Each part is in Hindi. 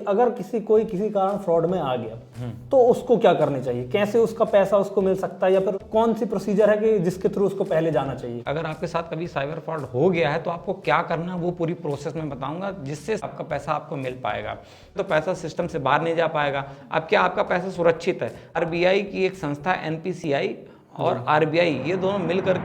अगर कोई किसी कारण फ्रॉड में आ गया तो उसको क्या करनी चाहिए, कैसे उसका पैसा उसको मिल सकता है, या फिर कौन सी प्रोसीजर है कि जिसके थ्रू उसको पहले जाना चाहिए। अगर आपके साथ कभी साइबर फ्रॉड हो गया है तो आपको क्या करना है वो पूरी प्रोसेस में बताऊंगा, जिससे आपका पैसा आपको मिल पाएगा। तो पैसा सिस्टम से बाहर नहीं जा पाएगा। अब क्या आपका पैसा सुरक्षित है? आरबीआई की एक संस्था एनपीसीआई और आरबीआई ये दोनों मिलकर।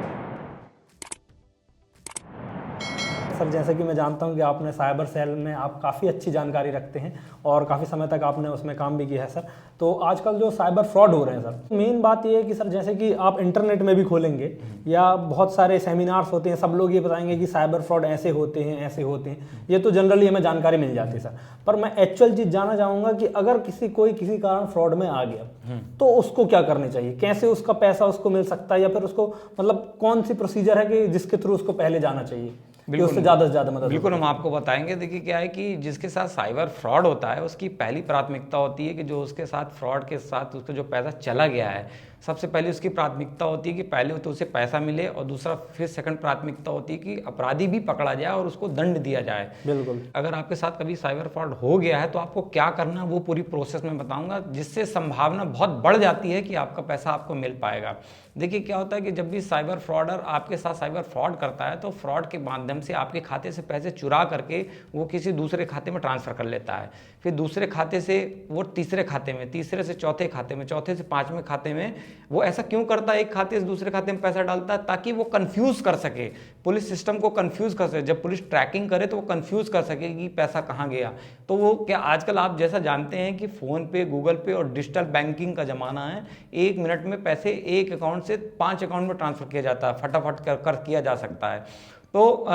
सर जैसे कि मैं जानता हूं कि आपने साइबर सेल में आप काफ़ी अच्छी जानकारी रखते हैं और काफ़ी समय तक आपने उसमें काम भी किया है सर। तो आजकल जो साइबर फ्रॉड हो रहे हैं सर, मेन बात ये है कि सर जैसे कि आप इंटरनेट में भी खोलेंगे या बहुत सारे सेमिनार्स होते हैं, सब लोग ये बताएंगे कि साइबर फ्रॉड ऐसे होते हैं ऐसे होते हैं, ये तो जनरली हमें जानकारी मिल जाती है सर। पर मैं एक्चुअल चीज़ जानना चाहूँगा कि अगर कोई किसी कारण फ्रॉड में आ गया तो उसको क्या करनी चाहिए, कैसे उसका पैसा उसको मिल सकता है, या फिर उसको मतलब कौन सी प्रोसीजर है कि जिसके थ्रू उसको पहले जाना चाहिए कि उससे ज़्यादा से ज़्यादा मदद। बिल्कुल हम आपको बताएंगे। देखिए क्या है कि जिसके साथ साइबर फ्रॉड होता है उसकी पहली प्राथमिकता होती है कि जो उसके साथ फ्रॉड के साथ उसका जो पैसा चला गया है, सबसे पहले उसकी प्राथमिकता होती है कि पहले तो उसे पैसा मिले, और दूसरा फिर सेकंड प्राथमिकता होती है कि अपराधी भी पकड़ा जाए और उसको दंड दिया जाए। बिल्कुल। अगर आपके साथ कभी साइबर फ्रॉड हो गया है तो आपको क्या करना है वो पूरी प्रोसेस में बताऊंगा, जिससे संभावना बहुत बढ़ जाती है कि आपका पैसा आपको मिल पाएगा। देखिए क्या होता है कि जब भी साइबर फ्रॉडर आपके साथ साइबर फ्रॉड करता है तो फ्रॉड के माध्यम से आपके खाते से पैसे चुरा करके वो किसी दूसरे खाते में ट्रांसफर कर लेता है, फिर दूसरे खाते से वो तीसरे खाते में, तीसरे से चौथे खाते में, चौथे से पांचवें खाते में। वो ऐसा क्यों करता है, एक खाते से दूसरे खाते में पैसा डालता है ताकि वो कंफ्यूज कर सके, पुलिस सिस्टम को कंफ्यूज कर सके। जब पुलिस ट्रैकिंग करे तो वो कंफ्यूज कर सके कि पैसा कहाँ गया। तो वो क्या आजकल आप जैसा जानते हैं कि फोन पे, गूगल पे और डिजिटल बैंकिंग का जमाना है, 1 मिनट में पैसे एक अकाउंट से 5 अकाउंट में ट्रांसफर किया जाता है, फटाफट कर किया जा सकता है। तो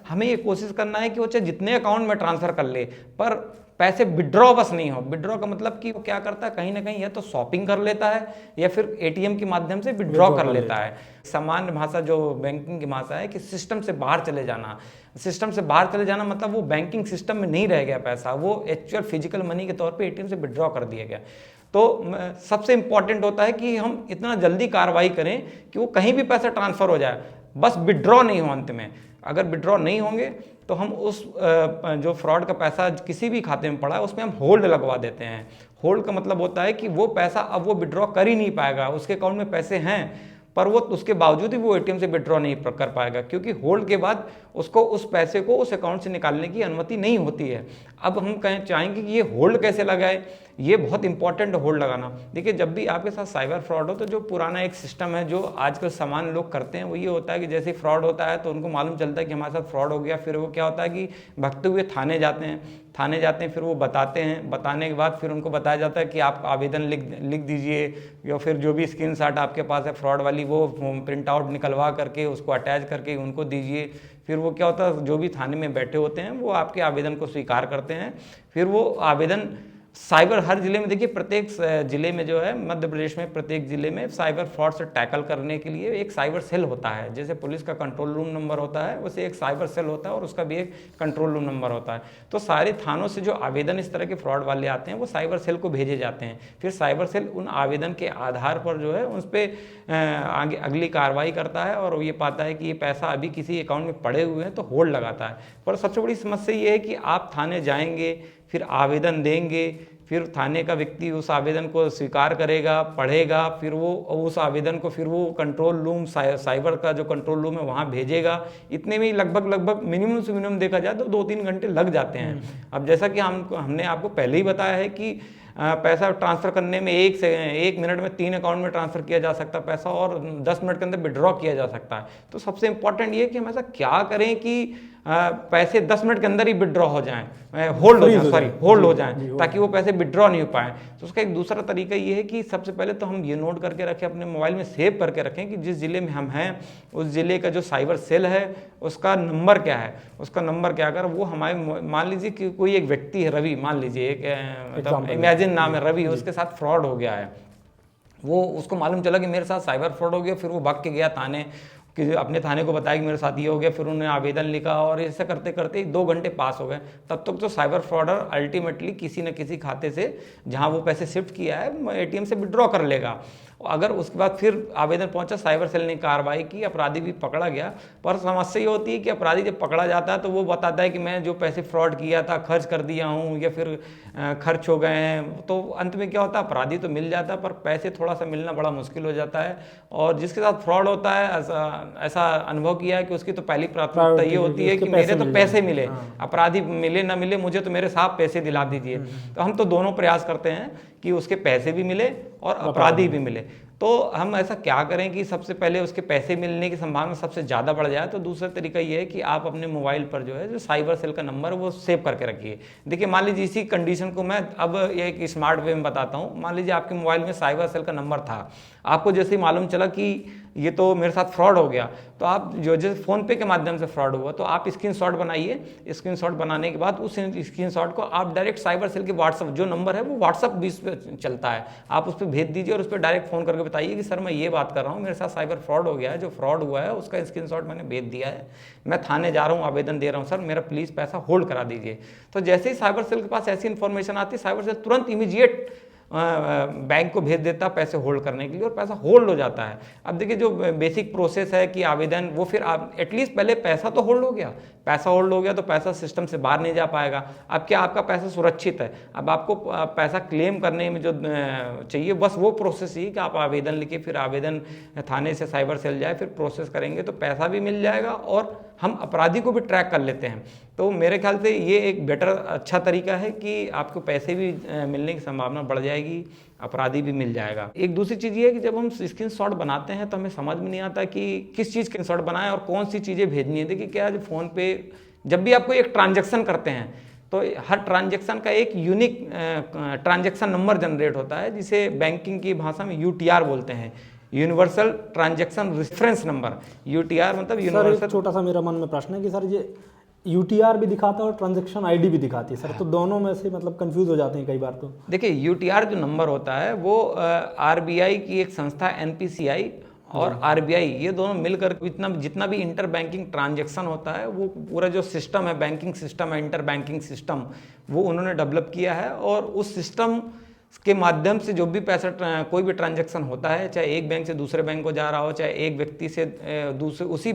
हमें ये कोशिश करना है कि वो चाहे जितने अकाउंट में ट्रांसफर कर ले पर पैसे विड्रॉ बस नहीं हो। विड्रॉ का मतलब कि वो क्या करता है, कहीं ना कहीं या तो शॉपिंग कर लेता है या फिर एटीएम के माध्यम से विड्रॉ कर लेता है। सामान्य भाषा जो बैंकिंग की भाषा है कि सिस्टम से बाहर चले जाना। सिस्टम से बाहर चले जाना मतलब वो बैंकिंग सिस्टम में नहीं रह गया पैसा, वो एक्चुअल फिजिकल मनी के तौर पे एटीएम से विड्रॉ कर दिया गया। तो सबसे इंपॉर्टेंट होता है कि हम इतना जल्दी कार्रवाई करें कि वो कहीं भी पैसा ट्रांसफर हो जाए, बस विड्रॉ नहीं हो अंत में। अगर विड्रॉ नहीं होंगे तो हम उस जो फ्रॉड का पैसा किसी भी खाते में पड़ा है उसमें हम होल्ड लगवा देते हैं। होल्ड का मतलब होता है कि वो पैसा अब वो विड्रॉ कर ही नहीं पाएगा, उसके अकाउंट में पैसे हैं पर वो उसके बावजूद ही वो एटीएम से विड्रॉ नहीं कर पाएगा, क्योंकि होल्ड के बाद उसको उस पैसे को उस अकाउंट से निकालने की अनुमति नहीं होती है। अब हम चाहेंगे कि ये होल्ड कैसे लगाए, ये बहुत इंपॉर्टेंट होल्ड लगाना। देखिए जब भी आपके साथ साइबर फ्रॉड हो तो जो पुराना एक सिस्टम है जो आजकल सामान्य लोग करते हैं वो ये होता है कि जैसे फ्रॉड होता है तो उनको मालूम चलता है कि हमारे साथ फ्रॉड हो गया, फिर वो क्या होता है कि भागते हुए थाने जाते हैं, फिर वो बताते हैं, बताने के बाद फिर उनको बताया जाता है कि आप आवेदन लिख दीजिए, या फिर जो भी स्क्रीनशॉट आपके पास है फ्रॉड वाली वो प्रिंट आउट निकलवा करके उसको अटैच करके उनको दीजिए। फिर वो क्या होता है, जो भी थाने में बैठे होते हैं वो आपके आवेदन को स्वीकार करते हैं। फिर वो आवेदन साइबर हर जिले में, देखिए प्रत्येक जिले में जो है मध्य प्रदेश में प्रत्येक जिले में साइबर फ्रॉड से टैकल करने के लिए एक साइबर सेल होता है। जैसे पुलिस का कंट्रोल रूम नंबर होता है वैसे एक साइबर सेल होता है और उसका भी एक कंट्रोल रूम नंबर होता है। तो सारे थानों से जो आवेदन इस तरह के फ्रॉड वाले आते हैं वो साइबर सेल को भेजे जाते हैं। फिर साइबर सेल उन आवेदन के आधार पर जो है उस पर आगे अगली कार्रवाई करता है और ये पाता है कि ये पैसा अभी किसी अकाउंट में पड़े हुए हैं तो होल्ड लगाता है। पर सबसे बड़ी समस्या ये है कि आप थाने जाएंगे, फिर आवेदन देंगे, फिर थाने का व्यक्ति उस आवेदन को स्वीकार करेगा, पढ़ेगा, फिर वो उस आवेदन को फिर वो कंट्रोल रूम साइबर का जो कंट्रोल रूम है वहाँ भेजेगा। इतने में लगभग मिनिमम से मिनिमम देखा जाए तो 2-3 घंटे लग जाते हैं। अब जैसा कि हमने आपको पहले ही बताया है कि पैसा ट्रांसफ़र करने में 1 मिनट में 3 अकाउंट में ट्रांसफ़र किया जा सकता है पैसा, और 10 मिनट के अंदर विड्रॉ किया जा सकता है। तो सबसे इंपॉर्टेंट ये है कि हम ऐसा क्या करें कि पैसे 10 मिनट के अंदर ही विड्रॉ हो जाएं, होल्ड हो जाएं, ताकि वो पैसे विड्रॉ नहीं हो पाएँ। तो उसका एक दूसरा तरीका ये है कि सबसे पहले तो हम ये नोट करके रखें, अपने मोबाइल में सेव करके रखें कि जिस जिले में हम हैं उस जिले का जो साइबर सेल है उसका नंबर क्या है, अगर वो हमारे मान लीजिए कि कोई एक व्यक्ति है रवि, मान लीजिए एक इमेजिन नाम है रवि, उसके साथ फ्रॉड हो गया है, वो उसको मालूम चला कि मेरे साथ साइबर फ्रॉड हो गया, फिर वो भाग के गया थाने कि अपने थाने को बताया कि मेरे साथ ये हो गया, फिर उन्होंने आवेदन लिखा और ऐसा करते करते 2 घंटे पास हो गए। तब तक तो साइबर फ्रॉडर अल्टीमेटली किसी न किसी खाते से जहां वो पैसे शिफ्ट किया है एटीएम से विड्रॉ कर लेगा। अगर उसके बाद फिर आवेदन पहुंचा, साइबर सेल ने कार्रवाई की, अपराधी भी पकड़ा गया। पर समस्या ये होती है कि अपराधी जब पकड़ा जाता है तो वो बताता है कि मैं जो पैसे फ्रॉड किया था खर्च कर दिया हूँ, या फिर खर्च हो गए हैं। तो अंत में क्या होता है, अपराधी तो मिल जाता है पर पैसे थोड़ा सा मिलना बड़ा मुश्किल हो जाता है। और जिसके साथ फ्रॉड होता है, ऐसा अनुभव किया है कि उसकी तो पहली प्राथमिकता ये होती है कि मेरे तो पैसे मिले, अपराधी मिले ना मिले, मुझे तो मेरे साहब पैसे दिला दीजिए। तो हम तो दोनों प्रयास करते हैं कि उसके पैसे भी मिले और अपराधी भी मिले। तो हम ऐसा क्या करें कि सबसे पहले उसके पैसे मिलने की संभावना सबसे ज़्यादा बढ़ जाए। तो दूसरा तरीका ये है कि आप अपने मोबाइल पर जो है जो साइबर सेल का नंबर वो सेव करके रखिए। देखिए, मान लीजिए इसी कंडीशन को मैं अब एक स्मार्ट वे में बताता हूँ। मान लीजिए आपके मोबाइल में साइबर सेल का नंबर था, आपको जैसे ही मालूम चला कि ये तो मेरे साथ फ्रॉड हो गया, तो आप जो जैसे फ़ोनपे के माध्यम से फ्रॉड हुआ, तो आप स्क्रीनशॉट बनाइए। स्क्रीनशॉट बनाने के बाद उस स्क्रीनशॉट को आप डायरेक्ट साइबर सेल के व्हाट्सअप, जो नंबर है वो व्हाट्सअप भी इस पर चलता है, आप उस पर भेज दीजिए और उस पर डायरेक्ट फ़ोन करके बताइए कि सर मैं ये बात कर रहा हूँ, मेरे साथ साइबर फ्रॉड हो गया है, जो फ्रॉड हुआ है उसका स्क्रीनशॉट मैंने भेज दिया है, मैं थाने जा रहा हूँ, आवेदन दे रहा हूँ, सर मेरा प्लीज़ पैसा होल्ड करा दीजिए। तो जैसे ही साइबर सेल के पास ऐसी इन्फॉर्मेशन आती है, साइबर सेल तुरंत इमीडिएट बैंक को भेज देता पैसे होल्ड करने के लिए, और पैसा होल्ड हो जाता है। अब देखिए, जो बेसिक प्रोसेस है कि आवेदन, वो फिर आप एटलीस्ट पहले पैसा तो होल्ड हो गया, पैसा होल्ड हो गया तो पैसा सिस्टम से बाहर नहीं जा पाएगा। अब क्या, आपका पैसा सुरक्षित है। अब आपको पैसा क्लेम करने में जो चाहिए बस वो प्रोसेस ही कि आप आवेदन लिखिए, फिर आवेदन थाने से साइबर सेल जाए, फिर प्रोसेस करेंगे तो पैसा भी मिल जाएगा और हम अपराधी को भी ट्रैक कर लेते हैं। तो मेरे ख्याल से ये एक बेटर अच्छा तरीका है कि आपको पैसे भी मिलने की संभावना बढ़ जाएगी, अपराधी भी मिल जाएगा। एक दूसरी चीज़ ये है कि जब हम स्क्रीनशॉट बनाते हैं तो हमें समझ में नहीं आता कि किस चीज़ का स्क्रीनशॉट बनाएं और कौन सी चीज़ें भेजनी है। देखिए, क्या है, फ़ोन पे जब भी आपको एक ट्रांजैक्शन करते हैं तो हर ट्रांजैक्शन का एक यूनिक ट्रांजैक्शन नंबर जनरेट होता है, जिसे बैंकिंग की भाषा में यूटीआर बोलते हैं, universal transaction reference number. UTR मतलब यूनिवर्सल। सर, छोटा सा मेरा मन में प्रश्न है कि सर ये यूटीआर भी दिखाता है और ट्रांजैक्शन आईडी भी दिखाती है सर, तो दोनों में से मतलब कंफ्यूज हो जाते हैं कई बार। तो देखिए, यूटीआर जो नंबर होता है वो आरबीआई की एक संस्था एनपीसीआई और आरबीआई, ये दोनों मिलकर जितना भी इंटर बैंकिंग ट्रांजैक्शन होता है, वो पूरा जो सिस्टम है, बैंकिंग सिस्टम है, इंटर बैंकिंग सिस्टम, वो उन्होंने डेवलप किया है। और उस सिस्टम के माध्यम से जो भी पैसा, कोई भी ट्रांजैक्शन होता है, चाहे एक बैंक से दूसरे बैंक को जा रहा हो, चाहे एक व्यक्ति से दूसरे उसी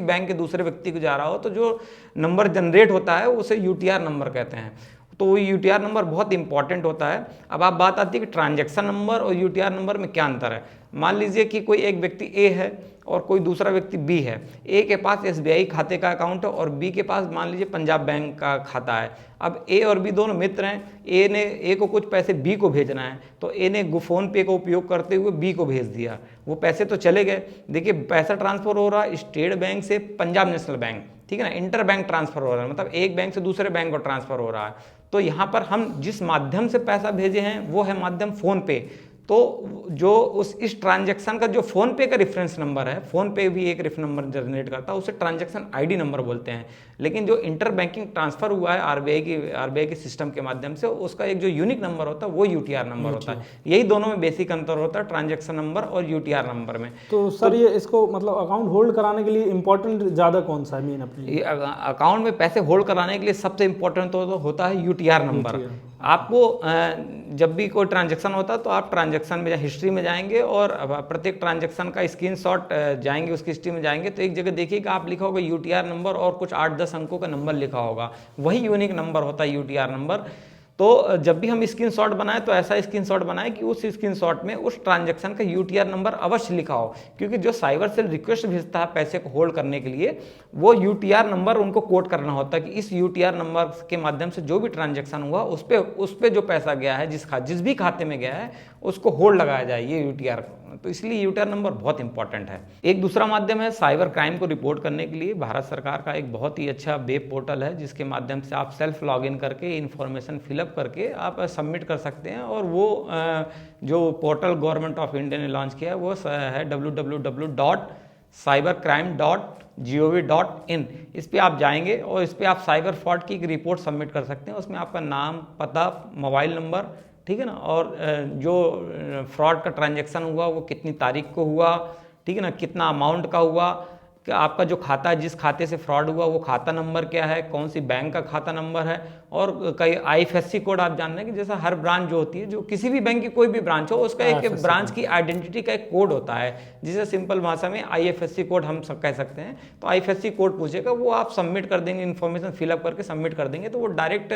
बैंक के दूसरे व्यक्ति को जा रहा हो, तो जो नंबर जनरेट होता है उसे यूटीआर नंबर कहते हैं। तो वो यूटीआर नंबर बहुत इंपॉर्टेंट होता है। अब आप बात आती है कि ट्रांजैक्शन नंबर और यूटीआर नंबर में क्या अंतर है। मान लीजिए कि कोई एक व्यक्ति ए है और कोई दूसरा व्यक्ति बी है। ए के पास एसबीआई खाते का अकाउंट है और बी के पास मान लीजिए पंजाब बैंक का खाता है। अब ए और बी दोनों मित्र हैं। ए को कुछ पैसे बी को भेजना है, तो ए ने फ़ोन पे का उपयोग करते हुए बी को भेज दिया, वो पैसे तो चले गए। देखिए, पैसा ट्रांसफर हो रहा है स्टेट बैंक से पंजाब नेशनल बैंक, ठीक है ना, इंटर बैंक ट्रांसफर हो रहा है, मतलब एक बैंक से दूसरे बैंक को ट्रांसफर हो रहा है। तो यहाँ पर हम जिस माध्यम से पैसा भेजे हैं वो है माध्यम फ़ोन पे। तो जो इस ट्रांजैक्शन का जो फ़ोन पे का रेफरेंस नंबर है, फ़ोन पे भी एक रेफरेंस नंबर जनरेट करता है, उसे ट्रांजैक्शन आईडी नंबर बोलते हैं। लेकिन जो इंटर बैंकिंग ट्रांसफर हुआ है आरबीआई के सिस्टम के माध्यम से, उसका एक जो यूनिक नंबर होता है वो यूटीआर नंबर होता है। यही दोनों में बेसिक अंतर होता है, ट्रांजैक्शन नंबर और यूटीआर नंबर में। तो सर, ये इसको मतलब अकाउंट होल्ड कराने के लिए इंपॉर्टेंट ज़्यादा कौन सा है मेन अपने? अकाउंट में पैसे होल्ड कराने के लिए सबसे इंपॉर्टेंट तो होता है यूटीआर नंबर। आपको जब भी कोई ट्रांजैक्शन होता है तो आप ट्रांजैक्शन में हिस्ट्री में जाएंगे और प्रत्येक ट्रांजैक्शन का स्क्रीनशॉट जाएंगे, उसकी हिस्ट्री में जाएंगे तो एक जगह देखिएगा आप लिखा होगा यूटीआर नंबर और कुछ 8-10 अंकों का नंबर लिखा होगा, वही यूनिक नंबर होता है यूटीआर नंबर। तो जब भी हम स्क्रीनशॉट बनाएं तो ऐसा स्क्रीनशॉट बनाएं कि उस स्क्रीनशॉट में उस ट्रांजैक्शन का यूटीआर नंबर अवश्य लिखा हो, क्योंकि जो साइबर सेल रिक्वेस्ट भेजता है पैसे को होल्ड करने के लिए, वो यूटीआर नंबर उनको कोड करना होता है कि इस यूटीआर नंबर के माध्यम से जो भी ट्रांजैक्शन हुआ उस पर जो पैसा गया है, जिस भी खाते में गया है उसको होल्ड लगाया जाए, ये यूटीआर। तो इसलिए यूटीआर नंबर बहुत इंपॉर्टेंट है। एक दूसरा माध्यम है साइबर क्राइम को रिपोर्ट करने के लिए भारत सरकार का एक बहुत ही अच्छा वेब पोर्टल है, जिसके माध्यम से आप सेल्फ लॉगिन करके इन्फॉर्मेशन फिलअप करके आप सबमिट कर सकते हैं। और वो जो पोर्टल गवर्नमेंट ऑफ इंडिया ने लॉन्च किया है वो है www.cybercrime.gov.in। इस पर आप जाएंगे और इस पर आप साइबर फ्रॉड की एक रिपोर्ट सबमिट कर सकते हैं। उसमें आपका नाम, पता, मोबाइल नंबर, ठीक है ना, और जो फ्रॉड का ट्रांजैक्शन हुआ वो कितनी तारीख को हुआ, ठीक है ना, कितना अमाउंट का हुआ, कि आपका जो खाता है, जिस खाते से फ्रॉड हुआ वो खाता नंबर क्या है, कौन सी बैंक का खाता नंबर है, और कई IFSC कोड आप जान रहे हैं कि जैसा हर ब्रांच जो होती है, जो किसी भी बैंक की कोई भी ब्रांच हो, उसका एक IFSC ब्रांच की आइडेंटिटी का एक कोड होता है, जिसे सिंपल भाषा में IFSC कोड हम सब कह सकते हैं। तो IFSC कोड पूछेगा, वो आप सबमिट कर देंगे, इन्फॉर्मेशन फिलअप करके सबमिट कर देंगे, तो वो डायरेक्ट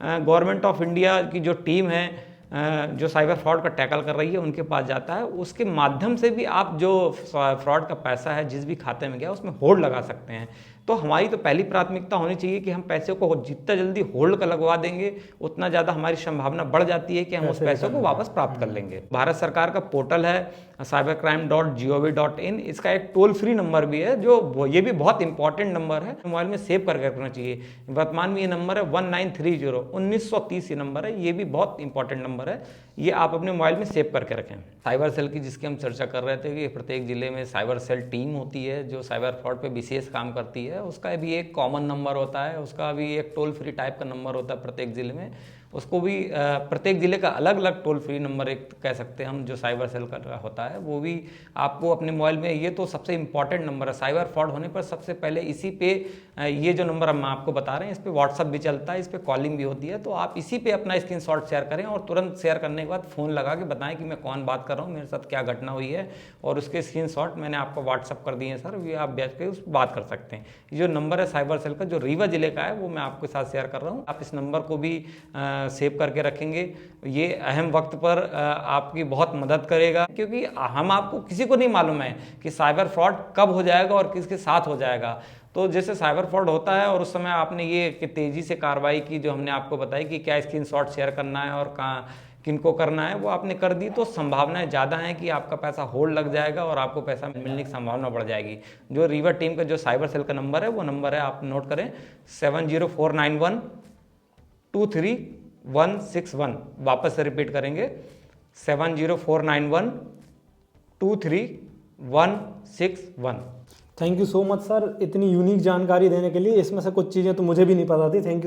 गवर्नमेंट ऑफ इंडिया की जो टीम है जो साइबर फ्रॉड का टैकल कर रही है उनके पास जाता है। उसके माध्यम से भी आप जो फ्रॉड का पैसा है जिस भी खाते में गया उसमें होल्ड लगा सकते हैं। तो हमारी तो पहली प्राथमिकता होनी चाहिए कि हम पैसे को जितना जल्दी होल्ड का लगवा देंगे उतना ज़्यादा हमारी संभावना बढ़ जाती है कि हम उस पैसे को वापस प्राप्त कर लेंगे। भारत सरकार का पोर्टल है cybercrime.gov.in, इसका एक टोल फ्री नंबर भी है, जो ये भी बहुत इंपॉर्टेंट नंबर है, मोबाइल में सेव करके रखना चाहिए। वर्तमान में ये नंबर है 1930, ये नंबर है, ये भी बहुत इंपॉर्टेंट नंबर है, ये आप अपने मोबाइल में सेव करके रखें। साइबर सेल की जिसकी हम चर्चा कर रहे थे कि प्रत्येक जिले में साइबर सेल टीम होती है जो साइबर फ्रॉड पे विशेष काम करती है, उसका भी एक कॉमन नंबर होता है, उसका भी एक टोल फ्री टाइप का नंबर होता है प्रत्येक जिले में। उसको भी प्रत्येक जिले का अलग अलग टोल फ्री नंबर एक कह सकते हैं हम, जो साइबर सेल का होता है वो भी आपको अपने मोबाइल में, ये तो सबसे इंपॉर्टेंट नंबर है। साइबर फ्रॉड होने पर सबसे पहले इसी पे ये जो नंबर हम आपको बता रहे हैं इस पे व्हाट्सअप भी चलता है, इस पे कॉलिंग भी होती है, तो आप इसी पे अपना स्क्रीनशॉट शेयर करें और तुरंत शेयर करने के बाद फ़ोन लगा के बताएं कि मैं कौन बात कर रहा हूँ, मेरे साथ क्या घटना हुई है, और उसके स्क्रीनशॉट मैंने आपको व्हाट्सअप कर दिए हैं सर, ये आप बैठ के उस बात कर सकते हैं। ये जो नंबर है साइबर सेल का जो रीवा जिले का है वो मैं आपके साथ शेयर कर रहा हूँ, आप इस नंबर को भी सेव करके रखेंगे। ये अहम वक्त पर आपकी बहुत मदद करेगा, क्योंकि हम आपको किसी को नहीं मालूम है कि साइबर फ्रॉड कब हो जाएगा और किसके साथ हो जाएगा। तो जैसे साइबर फ्रॉड होता है और उस समय आपने ये कि तेज़ी से कार्रवाई की, जो हमने आपको बताई कि क्या स्क्रीनशॉट शेयर करना है और कहाँ किनको करना है, वो आपने कर दी, तो संभावनाएं ज़्यादा हैं कि आपका पैसा होल्ड लग जाएगा और आपको पैसा मिलने की संभावना बढ़ जाएगी। जो रीवा टीम का जो साइबर सेल का नंबर है वो नंबर है, आप नोट करें 70491236161। वापस से रिपीट करेंगे 70491236161। Thank you so much sir, इतनी यूनिक जानकारी देने के लिए। इसमें से कुछ चीज़ें तो मुझे भी नहीं पता थी। Thank you.